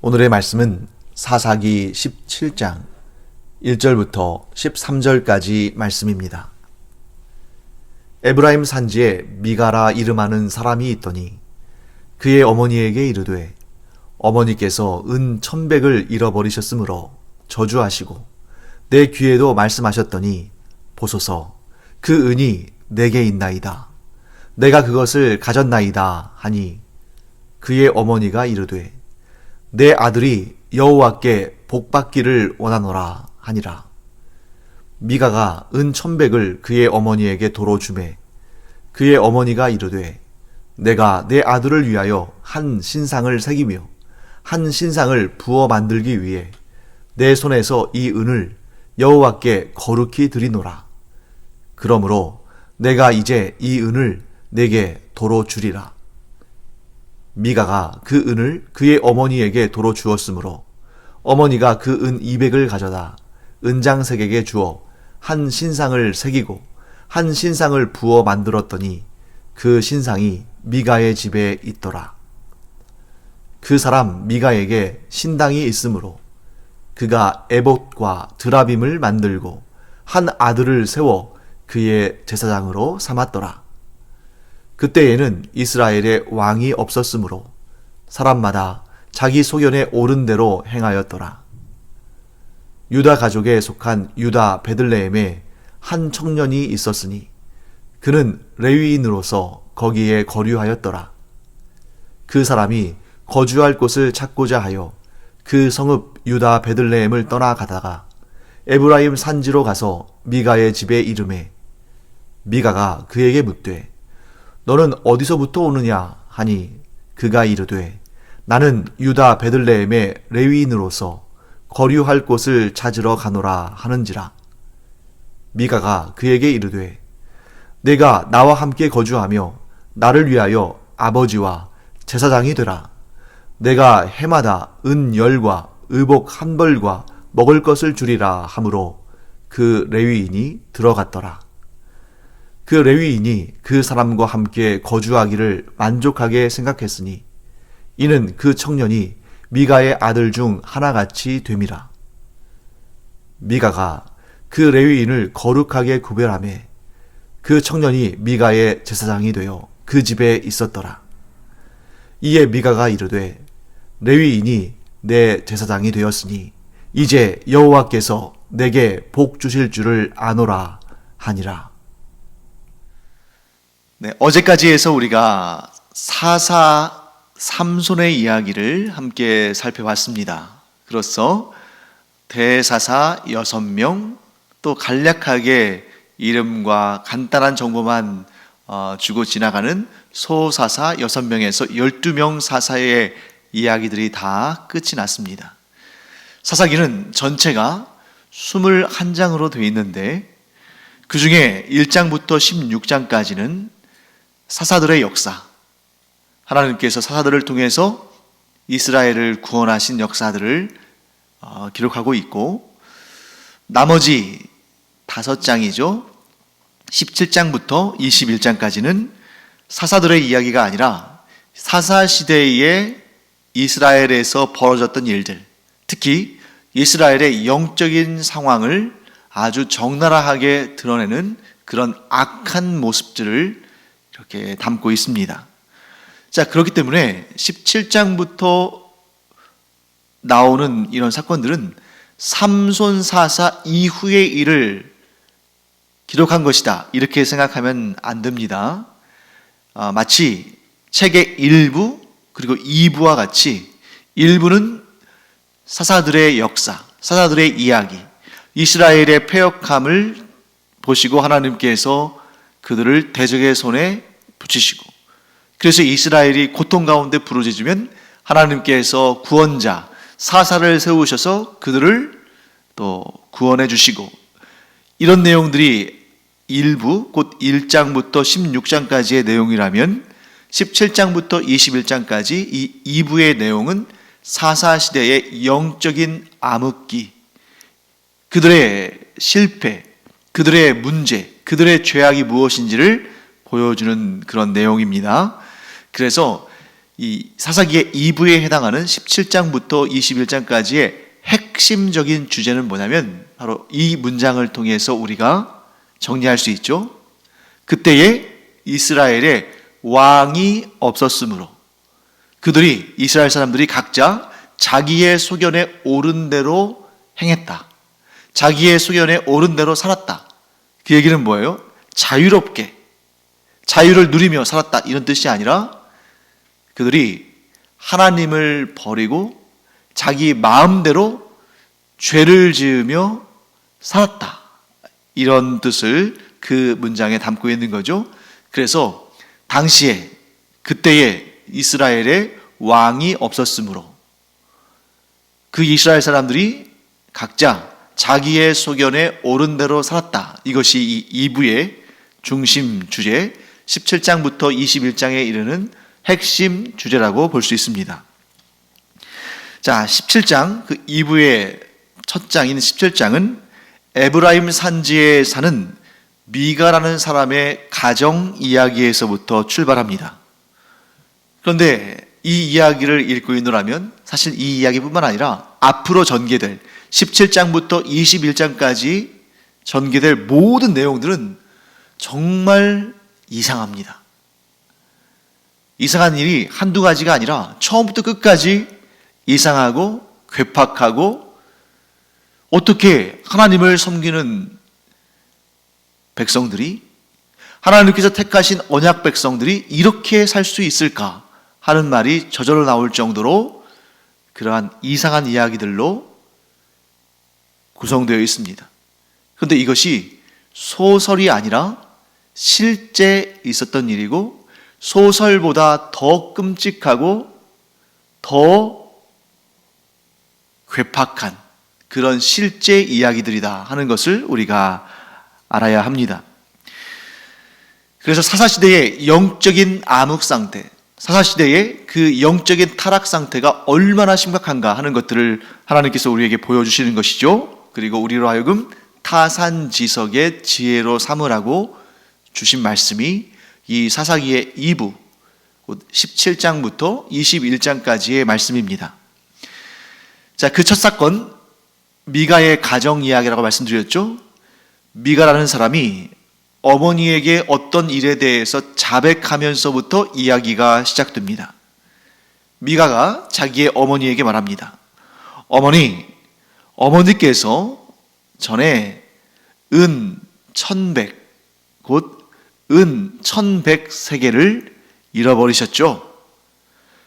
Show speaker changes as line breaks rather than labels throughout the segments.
오늘의 말씀은 사사기 17장 1절부터 13절까지 말씀입니다. 에브라임 산지에 미가라 이름하는 사람이 있더니 그의 어머니에게 이르되 어머니께서 은 1,100을 잃어버리셨으므로 저주하시고 내 귀에도 말씀하셨더니 보소서 그 은이 내게 있나이다. 내가 그것을 가졌나이다 하니 그의 어머니가 이르되 내 아들이 여호와께 복받기를 원하노라 하니라. 미가가 은 1,100을 그의 어머니에게 도로 주매 그의 어머니가 이르되 내가 내 아들을 위하여 한 신상을 새기며 한 신상을 부어 만들기 위해 내 손에서 이 은을 여호와께 거룩히 드리노라. 그러므로 내가 이제 이 은을 내게 도로 주리라. 미가가 그 은을 그의 어머니에게 도로 주었으므로 어머니가 그 은 200을 가져다 은장색에게 주어 한 신상을 새기고 한 신상을 부어 만들었더니 그 신상이 미가의 집에 있더라. 그 사람 미가에게 신당이 있으므로 그가 에봇과 드라빔을 만들고 한 아들을 세워 그의 제사장으로 삼았더라. 그때에는 이스라엘에 왕이 없었으므로 사람마다 자기 소견에 옳은 대로 행하였더라. 유다 가족에 속한 유다 베들레헴에 한 청년이 있었으니 그는 레위인으로서 거기에 거류하였더라. 그 사람이 거주할 곳을 찾고자 하여 그 성읍 유다 베들레헴을 떠나가다가 에브라임 산지로 가서 미가의 집에 이르매 미가가 그에게 묻되 너는 어디서부터 오느냐 하니 그가 이르되 나는 유다 베들레헴의 레위인으로서 거류할 곳을 찾으러 가노라 하는지라. 미가가 그에게 이르되 내가 나와 함께 거주하며 나를 위하여 아버지와 제사장이 되라. 내가 해마다 은 10과 의복 1벌과 먹을 것을 주리라 하므로 그 레위인이 들어갔더라. 그 레위인이 그 사람과 함께 거주하기를 만족하게 생각했으니 이는 그 청년이 미가의 아들 중 하나같이 됨이라. 미가가 그 레위인을 거룩하게 구별하며 그 청년이 미가의 제사장이 되어 그 집에 있었더라. 이에 미가가 이르되 레위인이 내 제사장이 되었으니 이제 여호와께서 내게 복 주실 줄을 아노라 하니라.
네, 어제까지 해서 우리가 사사 삼손의 이야기를 함께 살펴봤습니다. 그로써 대사사 6명, 또 간략하게 이름과 간단한 정보만 주고 지나가는 소사사 6명에서 12명 사사의 이야기들이 다 끝이 났습니다. 사사기는 전체가 21장으로 되어 있는데 그 중에 1장부터 16장까지는 사사들의 역사, 하나님께서 사사들을 통해서 이스라엘을 구원하신 역사들을 기록하고 있고 나머지 5장이죠. 17장부터 21장까지는 사사들의 이야기가 아니라 사사시대의 이스라엘에서 벌어졌던 일들, 특히 이스라엘의 영적인 상황을 아주 적나라하게 드러내는 그런 악한 모습들을 이렇게 담고 있습니다. 자, 그렇기 때문에 17장부터 나오는 이런 사건들은 삼손 사사 이후의 일을 기록한 것이다, 이렇게 생각하면 안 됩니다. 마치 책의 1부 그리고 2부와 같이 1부는 사사들의 역사, 사사들의 이야기, 이스라엘의 패역함을 보시고 하나님께서 그들을 대적의 손에 붙이시고 그래서 이스라엘이 고통 가운데 부르짖으면 하나님께서 구원자, 사사를 세우셔서 그들을 또 구원해 주시고 이런 내용들이 1부, 곧 1장부터 16장까지의 내용이라면 17장부터 21장까지 이 2부의 내용은 사사시대의 영적인 암흑기, 그들의 실패, 그들의 문제, 그들의 죄악이 무엇인지를 보여주는 그런 내용입니다. 그래서 이 사사기의 2부에 해당하는 17장부터 21장까지의 핵심적인 주제는 뭐냐면 바로 이 문장을 통해서 우리가 정리할 수 있죠. 그때에 이스라엘에 왕이 없었으므로 그들이 이스라엘 사람들이 각자 자기의 소견에 옳은 대로 행했다. 자기의 소견에 옳은 대로 살았다. 그 얘기는 뭐예요? 자유롭게 자유를 누리며 살았다 이런 뜻이 아니라 그들이 하나님을 버리고 자기 마음대로 죄를 지으며 살았다. 이런 뜻을 그 문장에 담고 있는 거죠. 그래서 당시에 그때에 이스라엘에 왕이 없었으므로 그 이스라엘 사람들이 각자 자기의 소견에 옳은 대로 살았다. 이것이 이 2부의 중심 주제 17장부터 21장에 이르는 핵심 주제라고 볼 수 있습니다. 자, 17장 그 2부의 첫 장인 17장은 에브라임 산지에 사는 미가라는 사람의 가정 이야기에서부터 출발합니다. 그런데 이 이야기를 읽고 있노라면 사실 이 이야기뿐만 아니라 앞으로 전개될 17장부터 21장까지 전개될 모든 내용들은 정말 이상합니다. 이상한 일이 한두 가지가 아니라 처음부터 끝까지 이상하고 괴팍하고 어떻게 하나님을 섬기는 백성들이 하나님께서 택하신 언약 백성들이 이렇게 살 수 있을까 하는 말이 저절로 나올 정도로 그러한 이상한 이야기들로 구성되어 있습니다. 그런데 이것이 소설이 아니라 실제 있었던 일이고 소설보다 더 끔찍하고 더 괴팍한 그런 실제 이야기들이다 하는 것을 우리가 알아야 합니다. 그래서 사사시대의 영적인 암흑 상태, 사사시대의 그 영적인 타락 상태가 얼마나 심각한가 하는 것들을 하나님께서 우리에게 보여주시는 것이죠. 그리고 우리로 하여금 타산지석의 지혜로 삼으라고 주신 말씀이 이 사사기의 2부 17장부터 21장까지의 말씀입니다. 자, 그 첫 사건 미가의 가정 이야기라고 말씀드렸죠. 미가라는 사람이 어머니에게 어떤 일에 대해서 자백하면서부터 이야기가 시작됩니다. 미가가 자기의 어머니에게 말합니다. 어머니께서 전에 은 1100, 곧 은 1100세겔을 잃어버리셨죠.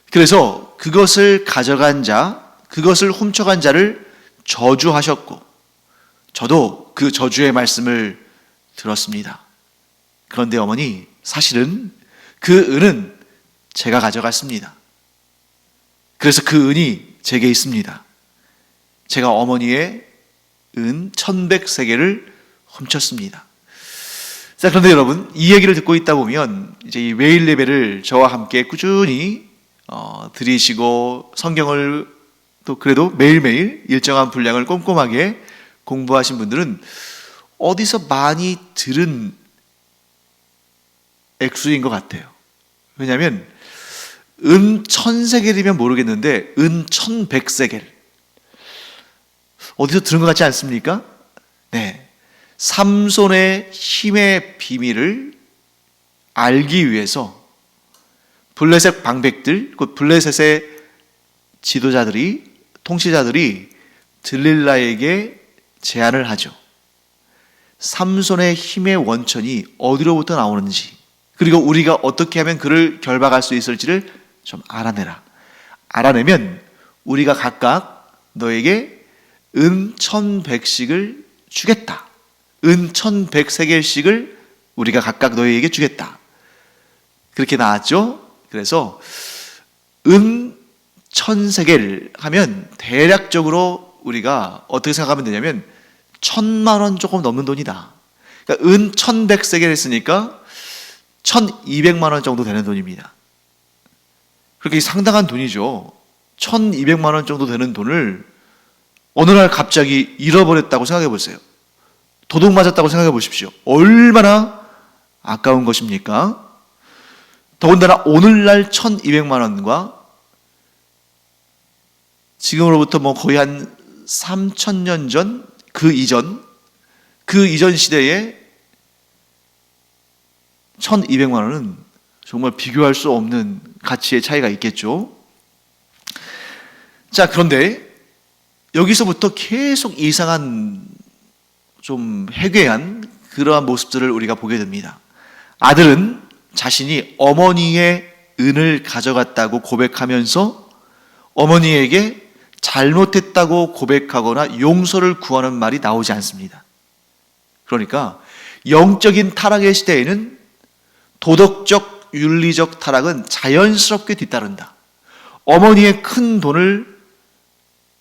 그래서 그것을 가져간 자, 그것을 훔쳐간 자를 저주하셨고 저도 그 저주의 말씀을 들었습니다. 그런데 어머니, 사실은 그 은은 제가 가져갔습니다. 그래서 그 은이 제게 있습니다. 제가 어머니의 은 1100세겔을 훔쳤습니다. 자, 그런데 여러분, 이 얘기를 듣고 있다 보면 이제 이 매일 예배를 저와 함께 꾸준히 드리시고 성경을 또 그래도 매일매일 일정한 분량을 꼼꼼하게 공부하신 분들은 어디서 많이 들은 액수인 것 같아요. 왜냐하면 은 1000세겔이면 모르겠는데 은 1100세겔 어디서 들은 것 같지 않습니까? 네, 삼손의 힘의 비밀을 알기 위해서 블레셋 방백들, 곧 블레셋의 지도자들이, 통치자들이 들릴라에게 제안을 하죠. 삼손의 힘의 원천이 어디로부터 나오는지, 그리고 우리가 어떻게 하면 그를 결박할 수 있을지를 좀 알아내라. 알아내면 우리가 각각 너에게 은 1100씩을 주겠다. 은 1100세겔씩을 우리가 각각 너에게 주겠다. 그렇게 나왔죠. 그래서 은 1000세겔 하면 대략적으로 우리가 어떻게 생각하면 되냐면 1000만 원 조금 넘는 돈이다. 그러니까 은 1100세겔 했으니까 1200만 원 정도 되는 돈입니다. 그렇게 상당한 돈이죠. 1200만 원 정도 되는 돈을 어느 날 갑자기 잃어버렸다고 생각해 보세요. 도둑 맞았다고 생각해 보십시오. 얼마나 아까운 것입니까? 더군다나 오늘날 1200만 원과 지금으로부터 거의 한 3000년 전, 그 이전 시대에 1200만 원은 정말 비교할 수 없는 가치의 차이가 있겠죠. 자, 그런데 여기서부터 계속 이상한, 좀 해괴한 그러한 모습들을 우리가 보게 됩니다. 아들은 자신이 어머니의 은을 가져갔다고 고백하면서 어머니에게 잘못했다고 고백하거나 용서를 구하는 말이 나오지 않습니다. 그러니까 영적인 타락의 시대에는 도덕적, 윤리적 타락은 자연스럽게 뒤따른다. 어머니의 큰 돈을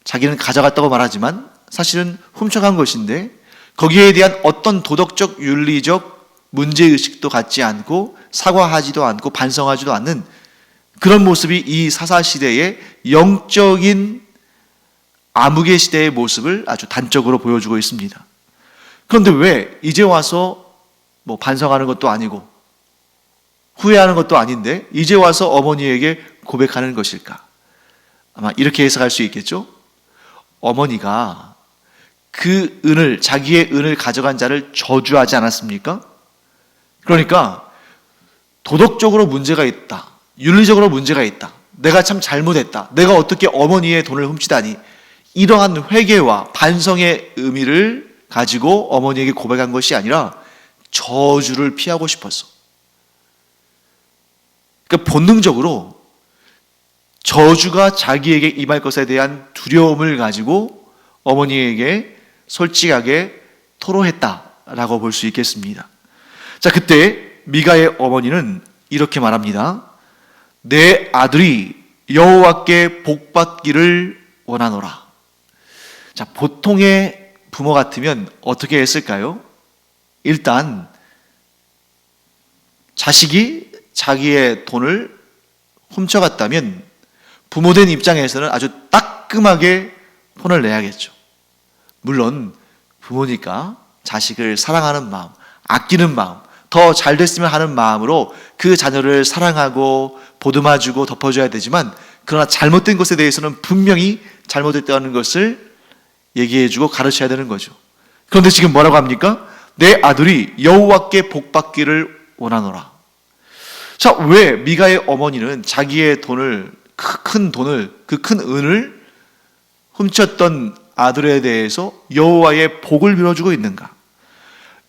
자기는 가져갔다고 말하지만 사실은 훔쳐간 것인데 거기에 대한 어떤 도덕적, 윤리적 문제의식도 갖지 않고 사과하지도 않고 반성하지도 않는 그런 모습이 이 사사시대의 영적인 암흑의 시대의 모습을 아주 단적으로 보여주고 있습니다. 그런데 왜 이제 와서 반성하는 것도 아니고 후회하는 것도 아닌데 이제 와서 어머니에게 고백하는 것일까? 아마 이렇게 해석할 수 있겠죠? 어머니가 그 은을, 자기의 은을 가져간 자를 저주하지 않았습니까? 그러니까 도덕적으로 문제가 있다, 윤리적으로 문제가 있다, 내가 참 잘못했다, 내가 어떻게 어머니의 돈을 훔치다니, 이러한 회개와 반성의 의미를 가지고 어머니에게 고백한 것이 아니라 저주를 피하고 싶었어. 그러니까 본능적으로 저주가 자기에게 임할 것에 대한 두려움을 가지고 어머니에게 솔직하게 토로했다라고 볼 수 있겠습니다. 자, 그때 미가의 어머니는 이렇게 말합니다. 내 아들이 여호와께 복받기를 원하노라. 자, 보통의 부모 같으면 어떻게 했을까요? 일단 자식이 자기의 돈을 훔쳐갔다면 부모된 입장에서는 아주 따끔하게 혼을 내야겠죠. 물론 부모니까 자식을 사랑하는 마음, 아끼는 마음, 더 잘 됐으면 하는 마음으로 그 자녀를 사랑하고 보듬어주고 덮어줘야 되지만, 그러나 잘못된 것에 대해서는 분명히 잘못됐다는 것을 얘기해주고 가르쳐야 되는 거죠. 그런데 지금 뭐라고 합니까? 내 아들이 여호와께 복받기를 원하노라. 자, 왜 미가의 어머니는 자기의 돈을, 큰 돈을, 그 큰 은을 훔쳤던 아들에 대해서 여호와의 복을 빌어주고 있는가?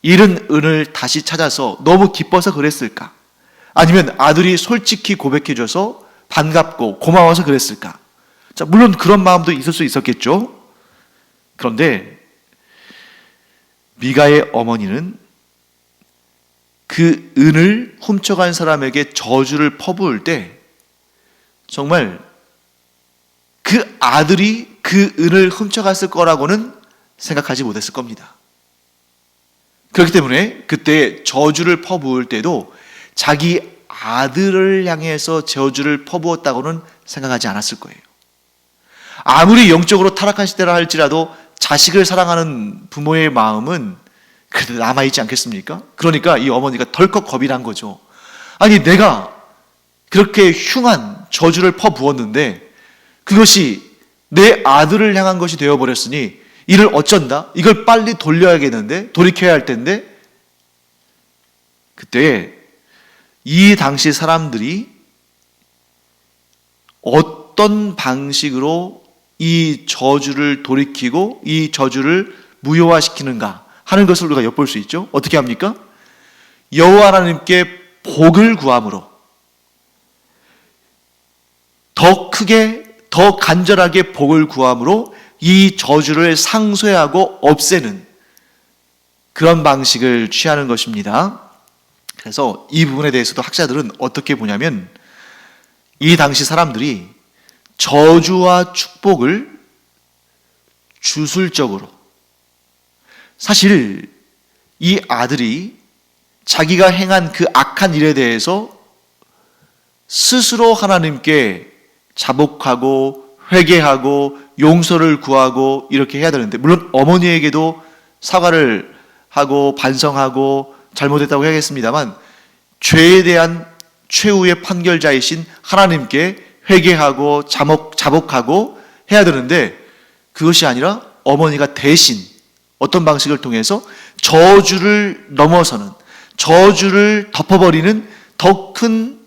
잃은 은을 다시 찾아서 너무 기뻐서 그랬을까? 아니면 아들이 솔직히 고백해줘서 반갑고 고마워서 그랬을까? 자, 물론 그런 마음도 있을 수 있었겠죠. 그런데 미가의 어머니는 그 은을 훔쳐간 사람에게 저주를 퍼부을 때 정말 그 아들이 그 은을 훔쳐갔을 거라고는 생각하지 못했을 겁니다. 그렇기 때문에 그때 저주를 퍼부을 때도 자기 아들을 향해서 저주를 퍼부었다고는 생각하지 않았을 거예요. 아무리 영적으로 타락한 시대라 할지라도 자식을 사랑하는 부모의 마음은 그래도 남아있지 않겠습니까? 그러니까 이 어머니가 덜컥 겁이 난 거죠. 아니, 내가 그렇게 흉한 저주를 퍼부었는데 그것이 내 아들을 향한 것이 되어버렸으니 이를 어쩐다? 이걸 빨리 돌려야겠는데, 돌이켜야 할 텐데. 그때 이 당시 사람들이 어떤 방식으로 이 저주를 돌이키고 이 저주를 무효화시키는가 하는 것을 우리가 엿볼 수 있죠. 어떻게 합니까? 여호와 하나님께 복을 구함으로, 더 크게, 더 간절하게 복을 구함으로 이 저주를 상쇄하고 없애는 그런 방식을 취하는 것입니다. 그래서 이 부분에 대해서도 학자들은 어떻게 보냐면, 이 당시 사람들이 저주와 축복을 주술적으로, 사실 이 아들이 자기가 행한 그 악한 일에 대해서 스스로 하나님께 자복하고 회개하고 용서를 구하고 이렇게 해야 되는데, 물론 어머니에게도 사과를 하고 반성하고 잘못했다고 해야겠습니다만, 죄에 대한 최후의 판결자이신 하나님께 회개하고 자복하고 해야 되는데, 그것이 아니라 어머니가 대신 어떤 방식을 통해서 저주를 넘어서는, 저주를 덮어버리는 더 큰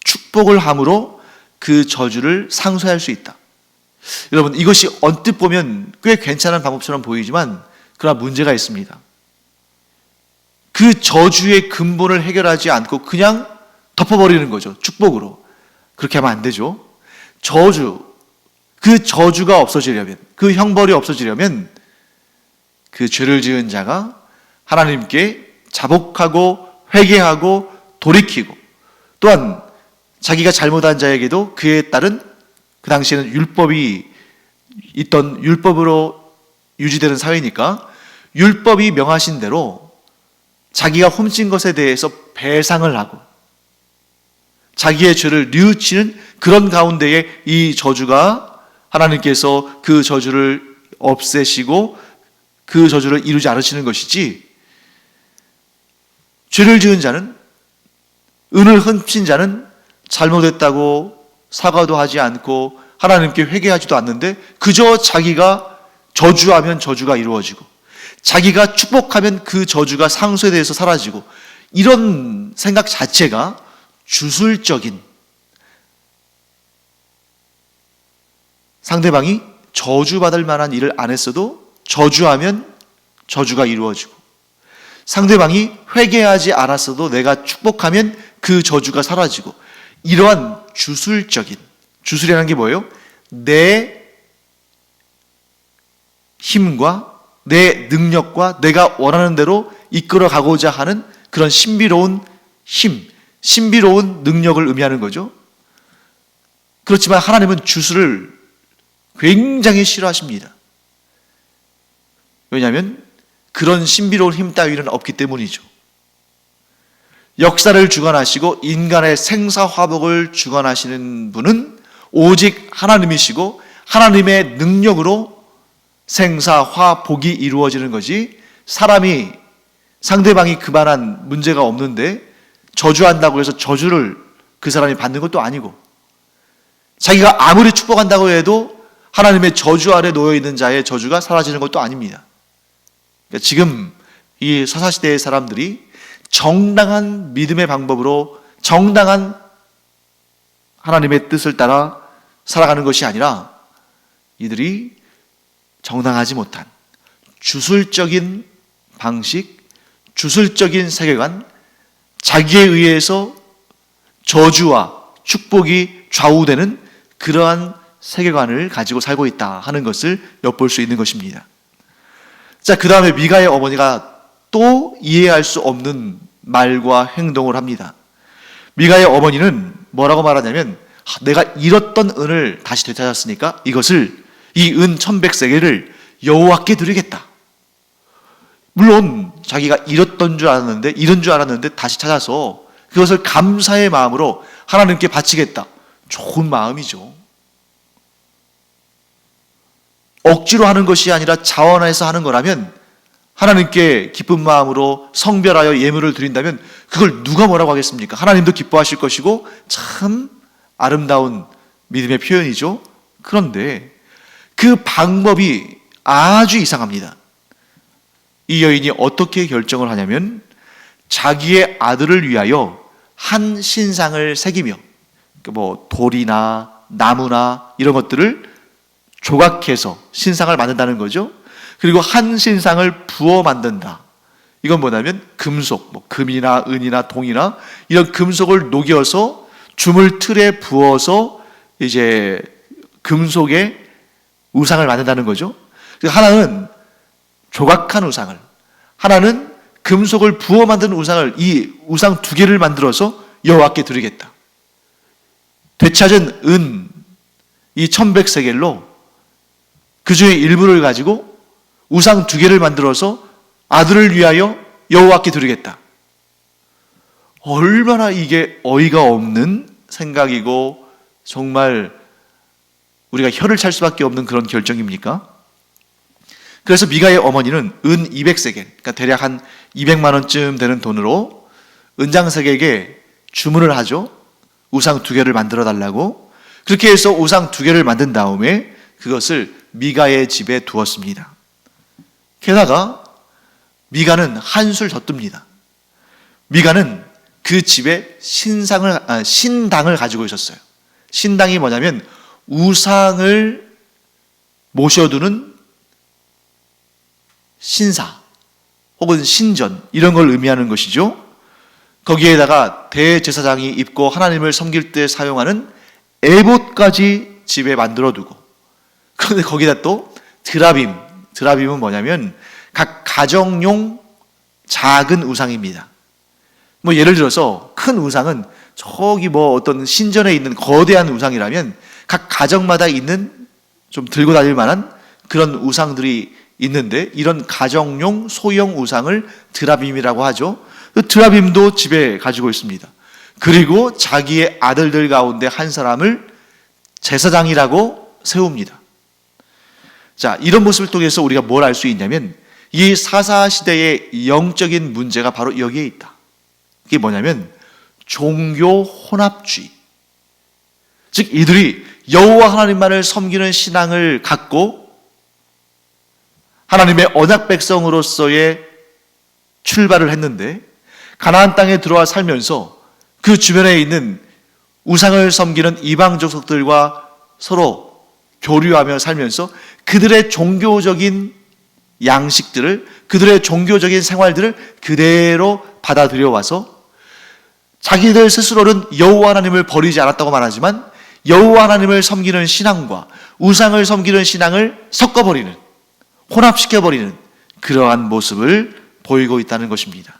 축복을 함으로 그 저주를 상쇄할 수 있다. 여러분, 이것이 언뜻 보면 꽤 괜찮은 방법처럼 보이지만 그러나 문제가 있습니다. 그 저주의 근본을 해결하지 않고 그냥 덮어버리는 거죠. 축복으로. 그렇게 하면 안 되죠. 그 저주가 없어지려면, 그 형벌이 없어지려면 그 죄를 지은 자가 하나님께 자복하고 회개하고 돌이키고, 또한 자기가 잘못한 자에게도 그에 따른, 그 당시에는 율법이 있던, 율법으로 유지되는 사회니까 율법이 명하신 대로 자기가 훔친 것에 대해서 배상을 하고 자기의 죄를 뉘우치는 그런 가운데에 이 저주가, 하나님께서 그 저주를 없애시고 그 저주를 이루지 않으시는 것이지, 죄를 지은 자는, 은을 훔친 자는 잘못했다고 사과도 하지 않고 하나님께 회개하지도 않는데 그저 자기가 저주하면 저주가 이루어지고 자기가 축복하면 그 저주가 상쇄돼서 사라지고, 이런 생각 자체가 주술적인, 상대방이 저주받을 만한 일을 안 했어도 저주하면 저주가 이루어지고, 상대방이 회개하지 않았어도 내가 축복하면 그 저주가 사라지고, 이러한 주술적인, 주술이라는 게 뭐예요? 내 힘과 내 능력과 내가 원하는 대로 이끌어 가고자 하는 그런 신비로운 힘, 신비로운 능력을 의미하는 거죠. 그렇지만 하나님은 주술을 굉장히 싫어하십니다. 왜냐하면 그런 신비로운 힘 따위는 없기 때문이죠. 역사를 주관하시고 인간의 생사화복을 주관하시는 분은 오직 하나님이시고 하나님의 능력으로 생사화복이 이루어지는 거지, 사람이, 상대방이 그만한 문제가 없는데 저주한다고 해서 저주를 그 사람이 받는 것도 아니고, 자기가 아무리 축복한다고 해도 하나님의 저주 아래 놓여있는 자의 저주가 사라지는 것도 아닙니다. 그러니까 지금 이 사사시대의 사람들이 정당한 믿음의 방법으로 정당한 하나님의 뜻을 따라 살아가는 것이 아니라 이들이 정당하지 못한 주술적인 방식, 주술적인 세계관, 자기에 의해서 저주와 축복이 좌우되는 그러한 세계관을 가지고 살고 있다 하는 것을 엿볼 수 있는 것입니다. 자, 그 다음에 미가의 어머니가 또 이해할 수 없는 말과 행동을 합니다. 미가의 어머니는 뭐라고 말하냐면, 내가 잃었던 은을 다시 되찾았으니까 이것을, 이 은 1100세겔을 여호와께 드리겠다. 물론 자기가 잃은 줄 알았는데 다시 찾아서 그것을 감사의 마음으로 하나님께 바치겠다. 좋은 마음이죠. 억지로 하는 것이 아니라 자원해서 하는 거라면, 하나님께 기쁜 마음으로 성별하여 예물을 드린다면 그걸 누가 뭐라고 하겠습니까? 하나님도 기뻐하실 것이고 참 아름다운 믿음의 표현이죠. 그런데 그 방법이 아주 이상합니다. 이 여인이 어떻게 결정을 하냐면, 자기의 아들을 위하여 한 신상을 새기며, 뭐 돌이나 나무나 이런 것들을 조각해서 신상을 만든다는 거죠. 그리고 한 신상을 부어 만든다. 이건 뭐냐면 금속, 뭐 금이나 은이나 동이나 이런 금속을 녹여서 주물 틀에 부어서 이제 금속의 우상을 만든다는 거죠. 하나는 조각한 우상을, 하나는 금속을 부어 만든 우상을, 이 우상 두 개를 만들어서 여호와께 드리겠다. 되찾은 은, 이 1100세겔로 그 중에 일부를 가지고 우상 두 개를 만들어서 아들을 위하여 여호와께 드리겠다. 얼마나 이게 어이가 없는 생각이고 정말 우리가 혀를 찰 수밖에 없는 그런 결정입니까? 그래서 미가의 어머니는 은 200세겔, 그러니까 대략 한 200만 원쯤 되는 돈으로 은장색에게 주문을 하죠. 우상 2개를 만들어 달라고. 그렇게 해서 우상 2개를 만든 다음에 그것을 미가의 집에 두었습니다. 게다가 미가는 한술 더 뜹니다. 미가는 그 집에 신당을 가지고 있었어요. 신당이 뭐냐면 우상을 모셔두는 신사 혹은 신전, 이런 걸 의미하는 것이죠. 거기에다가 대제사장이 입고 하나님을 섬길 때 사용하는 에봇까지 집에 만들어두고, 그런데 거기다 또 드라빔은 뭐냐면 각 가정용 작은 우상입니다. 뭐 예를 들어서 큰 우상은 저기 뭐 어떤 신전에 있는 거대한 우상이라면 각 가정마다 있는 좀 들고 다닐 만한 그런 우상들이 있는데, 이런 가정용 소형 우상을 드라빔이라고 하죠. 그 드라빔도 집에 가지고 있습니다. 그리고 자기의 아들들 가운데 한 사람을 제사장이라고 세웁니다. 자, 이런 모습을 통해서 우리가 뭘 알 수 있냐면 이 사사시대의 영적인 문제가 바로 여기에 있다. 이게 뭐냐면 종교 혼합주의. 즉 이들이 여호와 하나님만을 섬기는 신앙을 갖고 하나님의 언약 백성으로서의 출발을 했는데, 가나안 땅에 들어와 살면서 그 주변에 있는 우상을 섬기는 이방 족속들과 서로 교류하며 살면서 그들의 종교적인 양식들을, 그들의 종교적인 생활들을 그대로 받아들여 와서 자기들 스스로는 여호와 하나님을 버리지 않았다고 말하지만 여호와 하나님을 섬기는 신앙과 우상을 섬기는 신앙을 섞어버리는, 혼합시켜버리는 그러한 모습을 보이고 있다는 것입니다.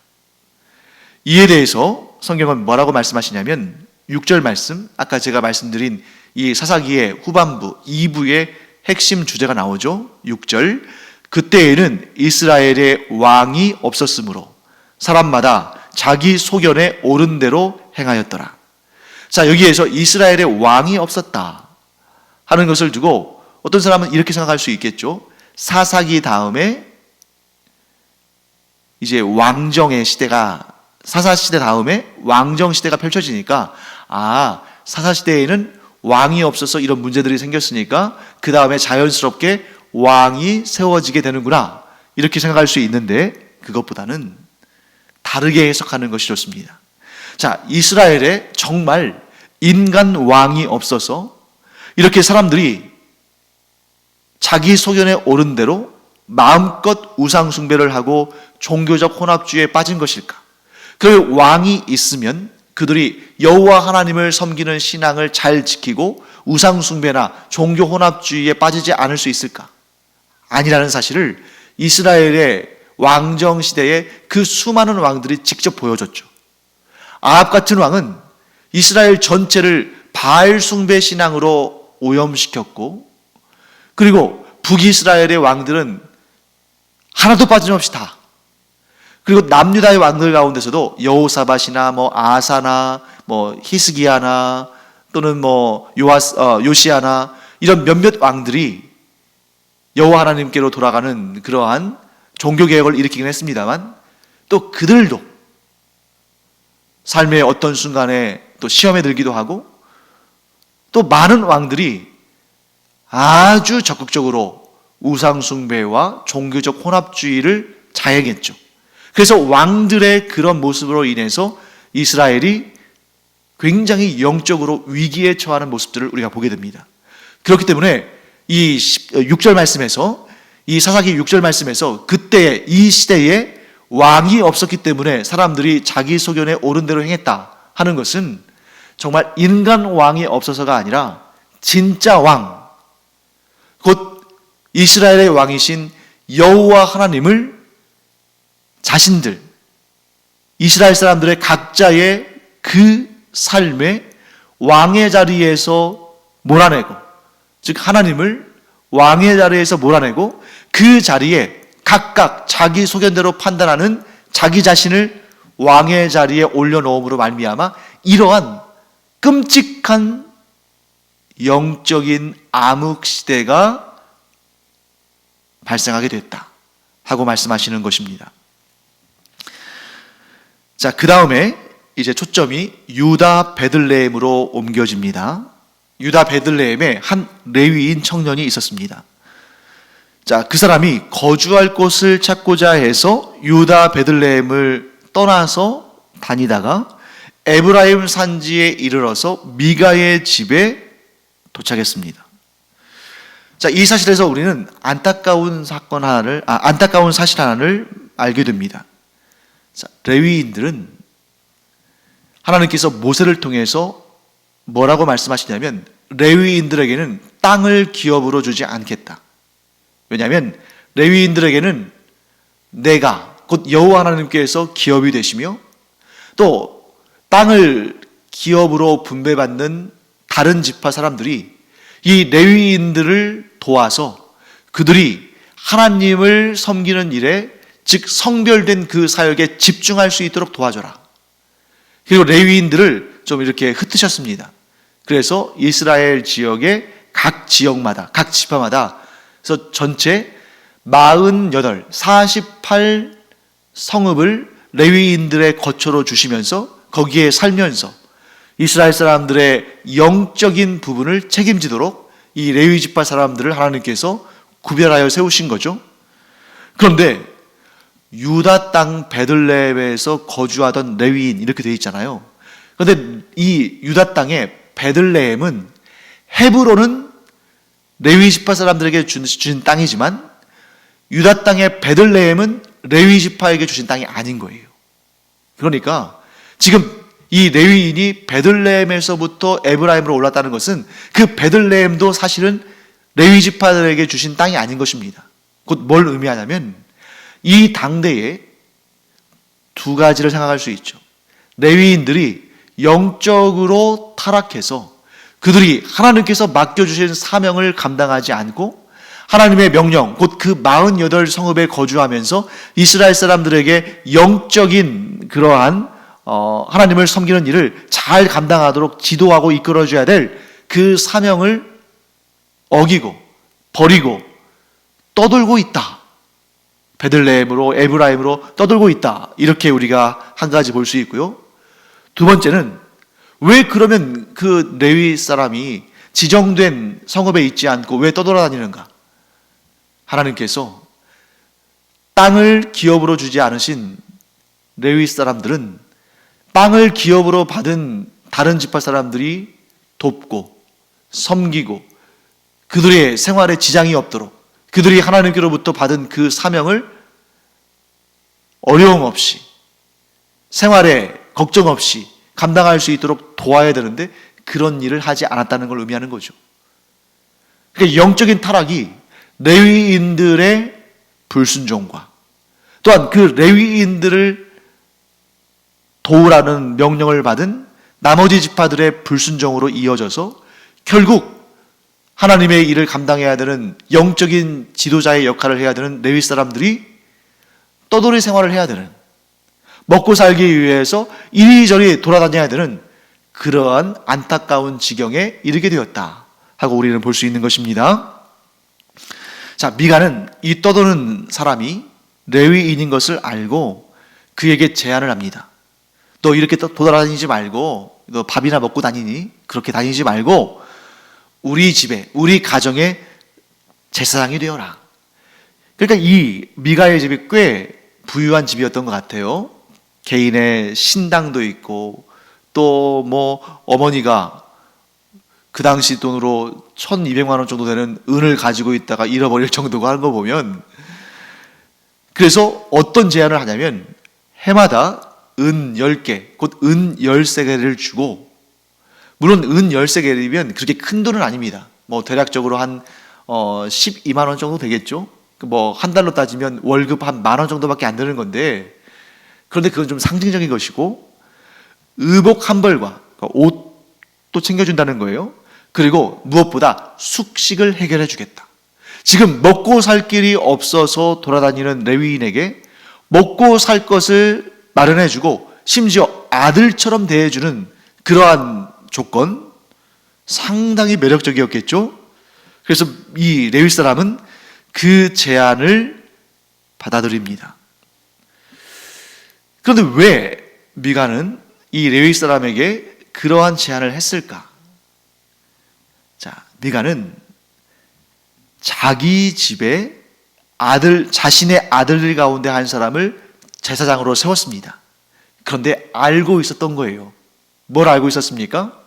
이에 대해서 성경은 뭐라고 말씀하시냐면 6절 말씀, 아까 제가 말씀드린 이 사사기의 후반부 2부의 핵심 주제가 나오죠. 6절, 그때에는 이스라엘의 왕이 없었으므로 사람마다 자기 소견에 옳은 대로 행하였더라. 자, 여기에서 이스라엘의 왕이 없었다 하는 것을 두고 어떤 사람은 이렇게 생각할 수 있겠죠. 사사기 다음에 이제 왕정의 시대가, 사사시대 다음에 왕정시대가 펼쳐지니까, 사사시대에는 왕이 없어서 이런 문제들이 생겼으니까 그 다음에 자연스럽게 왕이 세워지게 되는구나, 이렇게 생각할 수 있는데 그것보다는 다르게 해석하는 것이 좋습니다. 자, 이스라엘에 정말 인간 왕이 없어서 이렇게 사람들이 자기 소견에 옳은 대로 마음껏 우상 숭배를 하고 종교적 혼합주의에 빠진 것일까? 그 왕이 있으면 그들이 여호와 하나님을 섬기는 신앙을 잘 지키고 우상 숭배나 종교 혼합주의에 빠지지 않을 수 있을까? 아니라는 사실을 이스라엘의 왕정 시대에 그 수많은 왕들이 직접 보여줬죠. 아합 같은 왕은 이스라엘 전체를 바알 숭배 신앙으로 오염시켰고, 그리고 북이스라엘의 왕들은 하나도 빠짐없이 다, 그리고 남유다의 왕들 가운데서도 여호사밧이나 아사나 히스기야나 또는 요시아나 이런 몇몇 왕들이 여호와 하나님께로 돌아가는 그러한 종교 개혁을 일으키긴 했습니다만, 또 그들도 삶의 어떤 순간에 또 시험에 들기도 하고, 또 많은 왕들이 아주 적극적으로 우상 숭배와 종교적 혼합주의를 자행했죠. 그래서 왕들의 그런 모습으로 인해서 이스라엘이 굉장히 영적으로 위기에 처하는 모습들을 우리가 보게 됩니다. 그렇기 때문에 이 6절 말씀에서, 이 사사기 6절 말씀에서 그때 이 시대에 왕이 없었기 때문에 사람들이 자기 소견에 옳은 대로 행했다 하는 것은 정말 인간 왕이 없어서가 아니라 진짜 왕, 곧 이스라엘의 왕이신 여호와 하나님을 자신들, 이스라엘 사람들의 각자의 그 삶에 왕의 자리에서 몰아내고, 즉 하나님을 왕의 자리에서 몰아내고 그 자리에 각각 자기 소견대로 판단하는 자기 자신을 왕의 자리에 올려놓음으로 말미암아 이러한 끔찍한 영적인 암흑 시대가 발생하게 됐다 하고 말씀하시는 것입니다. 자, 그 다음에 이제 초점이 유다 베들레헴으로 옮겨집니다. 유다 베들레헴에 한 레위인 청년이 있었습니다. 자, 그 사람이 거주할 곳을 찾고자 해서 유다 베들레헴을 떠나서 다니다가 에브라임 산지에 이르러서 미가의 집에 도착했습니다. 자, 이 사실에서 우리는 안타까운 사실 하나를 알게 됩니다. 자, 레위인들은 하나님께서 모세를 통해서 뭐라고 말씀하시냐면 레위인들에게는 땅을 기업으로 주지 않겠다. 왜냐하면 레위인들에게는 내가 곧 여호와 하나님께서 기업이 되시며 또 땅을 기업으로 분배받는 다른 지파 사람들이 이 레위인들을 도와서 그들이 하나님을 섬기는 일에 즉 성별된 그 사역에 집중할 수 있도록 도와줘라. 그리고 레위인들을 좀 이렇게 흩으셨습니다. 그래서 이스라엘 지역의 각 지역마다 각 지파마다 그래서 전체 48 성읍을 레위인들의 거처로 주시면서 거기에 살면서 이스라엘 사람들의 영적인 부분을 책임지도록 이 레위 지파 사람들을 하나님께서 구별하여 세우신 거죠. 그런데 유다 땅 베들레헴에서 거주하던 레위인 이렇게 되어 있잖아요. 그런데 이 유다 땅의 베들레헴은 헤브론은 레위 지파 사람들에게 주신 땅이지만 유다 땅의 베들레헴은 레위 지파에게 주신 땅이 아닌 거예요. 그러니까 지금 이 레위인이 베들레헴에서부터 에브라임으로 올랐다는 것은 그 베들레헴도 사실은 레위 지파들에게 주신 땅이 아닌 것입니다. 곧 뭘 의미하냐면 이 당대에 두 가지를 생각할 수 있죠. 레위인들이 영적으로 타락해서 그들이 하나님께서 맡겨주신 사명을 감당하지 않고 하나님의 명령, 곧 그 48 성읍에 거주하면서 이스라엘 사람들에게 영적인 그러한 하나님을 섬기는 일을 잘 감당하도록 지도하고 이끌어줘야 될 그 사명을 어기고 버리고 떠돌고 있다. 베들레헴으로 에브라임으로 떠돌고 있다. 이렇게 우리가 한 가지 볼 수 있고요. 두 번째는 왜 그러면 그 레위 사람이 지정된 성읍에 있지 않고 왜 떠돌아다니는가? 하나님께서 땅을 기업으로 주지 않으신 레위 사람들은 땅을 기업으로 받은 다른 지파 사람들이 돕고 섬기고 그들의 생활에 지장이 없도록 그들이 하나님께로부터 받은 그 사명을 어려움 없이 생활에 걱정 없이 감당할 수 있도록 도와야 되는데 그런 일을 하지 않았다는 걸 의미하는 거죠. 그러니까 영적인 타락이 레위인들의 불순종과 또한 그 레위인들을 도우라는 명령을 받은 나머지 지파들의 불순종으로 이어져서 결국 하나님의 일을 감당해야 되는 영적인 지도자의 역할을 해야 되는 레위 사람들이 떠돌이 생활을 해야 되는 먹고 살기 위해서 이리저리 돌아다녀야 되는 그러한 안타까운 지경에 이르게 되었다 하고 우리는 볼 수 있는 것입니다. 자, 미가는 이 떠도는 사람이 레위인인 것을 알고 그에게 제안을 합니다. 너 이렇게 돌아다니지 말고 너 밥이나 먹고 다니니? 그렇게 다니지 말고 우리 집에 우리 가정에 제사장이 되어라. 그러니까 이 미가의 집이 꽤 부유한 집이었던 것 같아요. 개인의 신당도 있고 또 뭐 어머니가 그 당시 돈으로 1200만 원 정도 되는 은을 가지고 있다가 잃어버릴 정도가 하는 거 보면 그래서 어떤 제안을 하냐면 해마다 은 10개, 곧 은 13개를 주고 물론 은 13개이면 그렇게 큰 돈은 아닙니다. 뭐 대략적으로 한 12만 원 정도 되겠죠. 뭐 한 달로 따지면 월급 한 10,000원 정도밖에 안 되는 건데 그런데 그건 좀 상징적인 것이고 의복 한 벌과 옷도 챙겨준다는 거예요. 그리고 무엇보다 숙식을 해결해 주겠다. 지금 먹고 살 길이 없어서 돌아다니는 레위인에게 먹고 살 것을 마련해 주고 심지어 아들처럼 대해주는 그러한 조건 상당히 매력적이었겠죠. 그래서 이 레위 사람은 그 제안을 받아들입니다. 그런데 왜 미가는 이 레위 사람에게 그러한 제안을 했을까? 자, 미가는 자기 집에 자신의 아들 가운데 한 사람을 제사장으로 세웠습니다. 그런데 알고 있었던 거예요. 뭘 알고 있었습니까?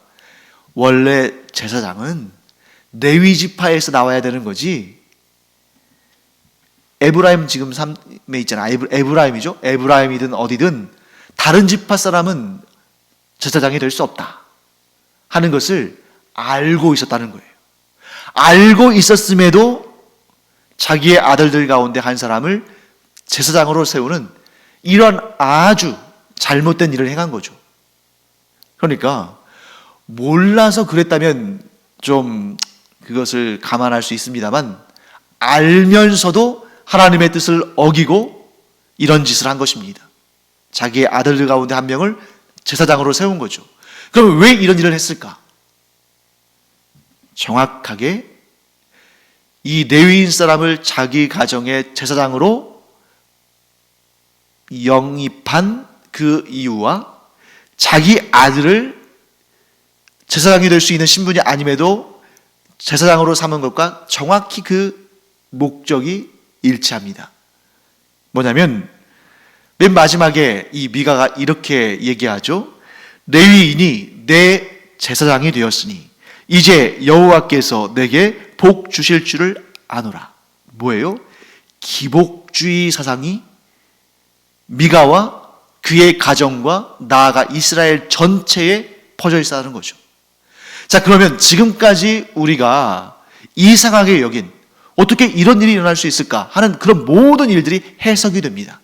원래 제사장은 레위 지파에서 나와야 되는 거지. 에브라임 지금 삶에 있잖아. 에브라임이죠. 에브라임이든 어디든 다른 지파 사람은 제사장이 될 수 없다 하는 것을 알고 있었다는 거예요. 알고 있었음에도 자기의 아들들 가운데 한 사람을 제사장으로 세우는 이런 아주 잘못된 일을 행한 거죠. 그러니까 몰라서 그랬다면 좀 그것을 감안할 수 있습니다만, 알면서도 하나님의 뜻을 어기고 이런 짓을 한 것입니다. 자기의 아들들 가운데 한 명을 제사장으로 세운 거죠. 그럼 왜 이런 일을 했을까? 정확하게 이 레위인 사람을 자기 가정의 제사장으로 영입한 그 이유와 자기 아들을 제사장이 될 수 있는 신분이 아님에도 제사장으로 삼은 것과 정확히 그 목적이 일치합니다. 뭐냐면 맨 마지막에 이 미가가 이렇게 얘기하죠. 레위인이 내 제사장이 되었으니 이제 여호와께서 내게 복 주실 줄을 아노라. 뭐예요? 기복주의 사상이 미가와 그의 가정과 나아가 이스라엘 전체에 퍼져 있다는 거죠. 자, 그러면 지금까지 우리가 이상하게 여긴, 어떻게 이런 일이 일어날 수 있을까 하는 그런 모든 일들이 해석이 됩니다.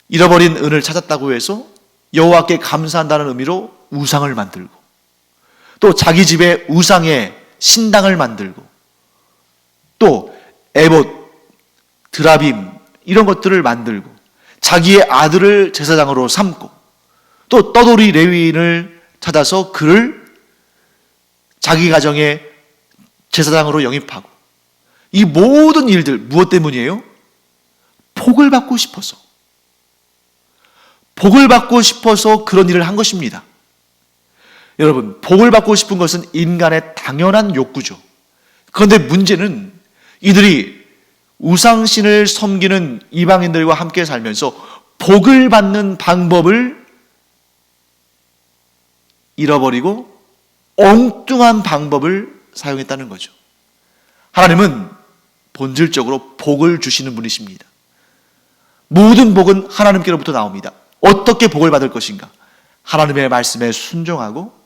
잃어버린 은을 찾았다고 해서 여호와께 감사한다는 의미로 우상을 만들고, 또 자기 집에 우상의 신당을 만들고, 또 에봇, 드라빔 이런 것들을 만들고, 자기의 아들을 제사장으로 삼고, 또 떠돌이 레위인을 찾아서 그를 자기 가정의 제사장으로 영입하고, 이 모든 일들 무엇 때문이에요? 복을 받고 싶어서. 복을 받고 싶어서 그런 일을 한 것입니다. 여러분, 복을 받고 싶은 것은 인간의 당연한 욕구죠. 그런데 문제는 이들이 우상신을 섬기는 이방인들과 함께 살면서 복을 받는 방법을 잃어버리고 엉뚱한 방법을 사용했다는 거죠. 하나님은 본질적으로 복을 주시는 분이십니다. 모든 복은 하나님께로부터 나옵니다. 어떻게 복을 받을 것인가? 하나님의 말씀에 순종하고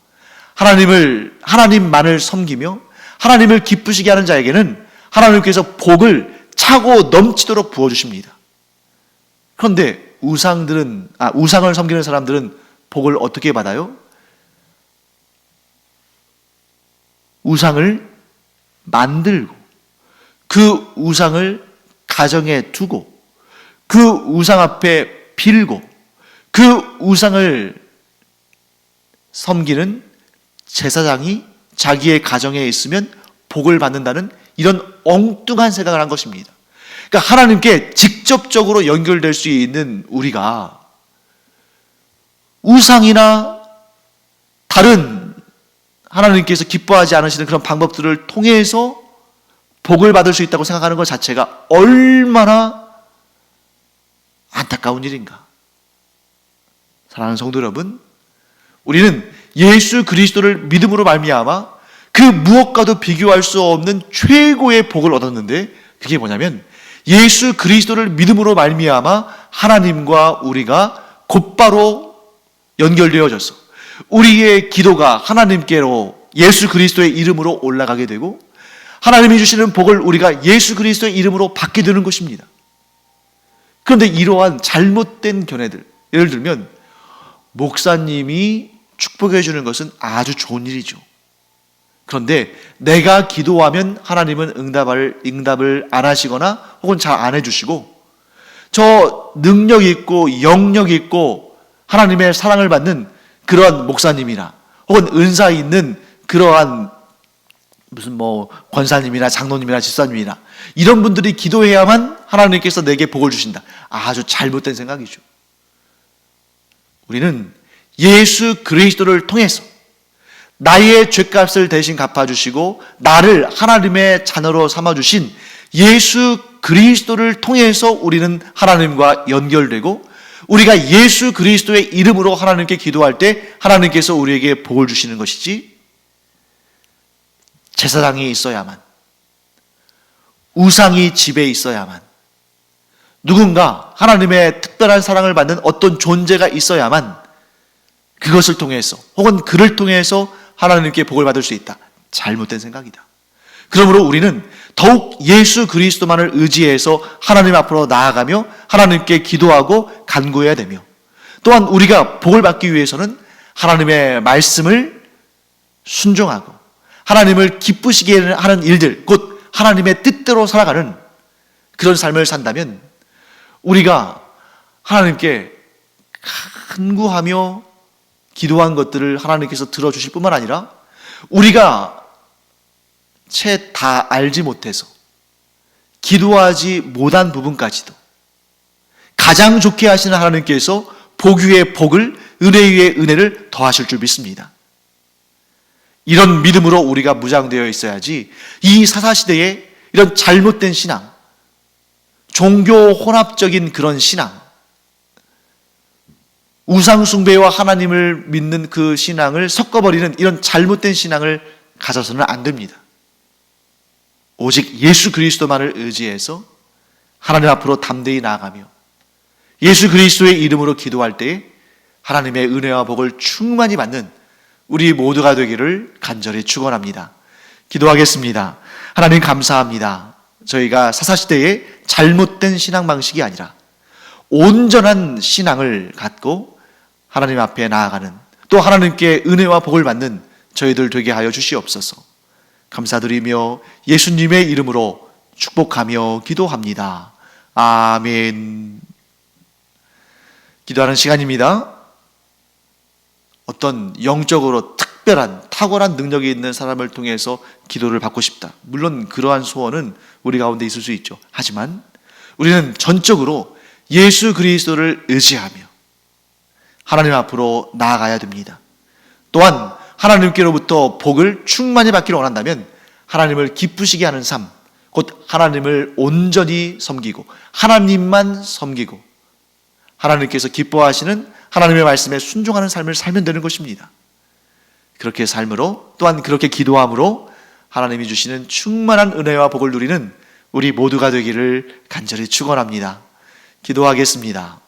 하나님만을 섬기며 하나님을 기쁘시게 하는 자에게는 하나님께서 복을 차고 넘치도록 부어주십니다. 그런데 우상을 섬기는 사람들은 복을 어떻게 받아요? 우상을 만들고, 그 우상을 가정에 두고, 그 우상 앞에 빌고, 그 우상을 섬기는 제사장이 자기의 가정에 있으면 복을 받는다는 이런 엉뚱한 생각을 한 것입니다. 그러니까 하나님께 직접적으로 연결될 수 있는 우리가 우상이나 다른 하나님께서 기뻐하지 않으시는 그런 방법들을 통해서 복을 받을 수 있다고 생각하는 것 자체가 얼마나 안타까운 일인가. 사랑하는 성도 여러분, 우리는 예수 그리스도를 믿음으로 말미암아 그 무엇과도 비교할 수 없는 최고의 복을 얻었는데, 그게 뭐냐면 예수 그리스도를 믿음으로 말미암아 하나님과 우리가 곧바로 연결되어져서 우리의 기도가 하나님께로 예수 그리스도의 이름으로 올라가게 되고, 하나님이 주시는 복을 우리가 예수 그리스도의 이름으로 받게 되는 것입니다. 그런데 이러한 잘못된 견해들, 예를 들면 목사님이 축복해 주는 것은 아주 좋은 일이죠. 그런데 내가 기도하면 하나님은 응답을 안 하시거나 혹은 잘 안 해주시고, 저 능력 있고 영력 있고 하나님의 사랑을 받는 그러한 목사님이나 혹은 은사 있는 그러한 무슨 권사님이나 장로님이나 집사님이나 이런 분들이 기도해야만 하나님께서 내게 복을 주신다. 아주 잘못된 생각이죠. 우리는 예수 그리스도를 통해서 나의 죄값을 대신 갚아주시고 나를 하나님의 자녀로 삼아주신 예수 그리스도를 통해서 우리는 하나님과 연결되고, 우리가 예수 그리스도의 이름으로 하나님께 기도할 때 하나님께서 우리에게 복을 주시는 것이지, 제사장이 있어야만, 우상이 집에 있어야만, 누군가 하나님의 특별한 사랑을 받는 어떤 존재가 있어야만 그것을 통해서 혹은 그를 통해서 하나님께 복을 받을 수 있다. 잘못된 생각이다. 그러므로 우리는 더욱 예수 그리스도만을 의지해서 하나님 앞으로 나아가며 하나님께 기도하고 간구해야 되며, 또한 우리가 복을 받기 위해서는 하나님의 말씀을 순종하고 하나님을 기쁘시게 하는 일들, 곧 하나님의 뜻대로 살아가는 그런 삶을 산다면 우리가 하나님께 간구하며 기도한 것들을 하나님께서 들어주실 뿐만 아니라 우리가 채 다 알지 못해서 기도하지 못한 부분까지도 가장 좋게 하시는 하나님께서 복 위에 복을, 은혜 위에 은혜를 더하실 줄 믿습니다. 이런 믿음으로 우리가 무장되어 있어야지 이 사사시대에 이런 잘못된 신앙, 종교 혼합적인 그런 신앙, 우상숭배와 하나님을 믿는 그 신앙을 섞어버리는 이런 잘못된 신앙을 가져서는 안 됩니다. 오직 예수 그리스도만을 의지해서 하나님 앞으로 담대히 나아가며 예수 그리스도의 이름으로 기도할 때에 하나님의 은혜와 복을 충만히 받는 우리 모두가 되기를 간절히 축원합니다. 기도하겠습니다. 하나님 감사합니다. 저희가 사사시대의 잘못된 신앙 방식이 아니라 온전한 신앙을 갖고 하나님 앞에 나아가는, 또 하나님께 은혜와 복을 받는 저희들 되게 하여 주시옵소서. 감사드리며 예수님의 이름으로 축복하며 기도합니다. 아멘. 기도하는 시간입니다. 어떤 영적으로 특별한 탁월한 능력이 있는 사람을 통해서 기도를 받고 싶다. 물론 그러한 소원은 우리 가운데 있을 수 있죠. 하지만 우리는 전적으로 예수 그리스도를 의지하며 하나님 앞으로 나아가야 됩니다. 또한 하나님께로부터 복을 충만히 받기를 원한다면 하나님을 기쁘시게 하는 삶, 곧 하나님을 온전히 섬기고 하나님만 섬기고 하나님께서 기뻐하시는 하나님의 말씀에 순종하는 삶을 살면 되는 것입니다. 그렇게 삶으로, 또한 그렇게 기도함으로 하나님이 주시는 충만한 은혜와 복을 누리는 우리 모두가 되기를 간절히 축원합니다. 기도하겠습니다.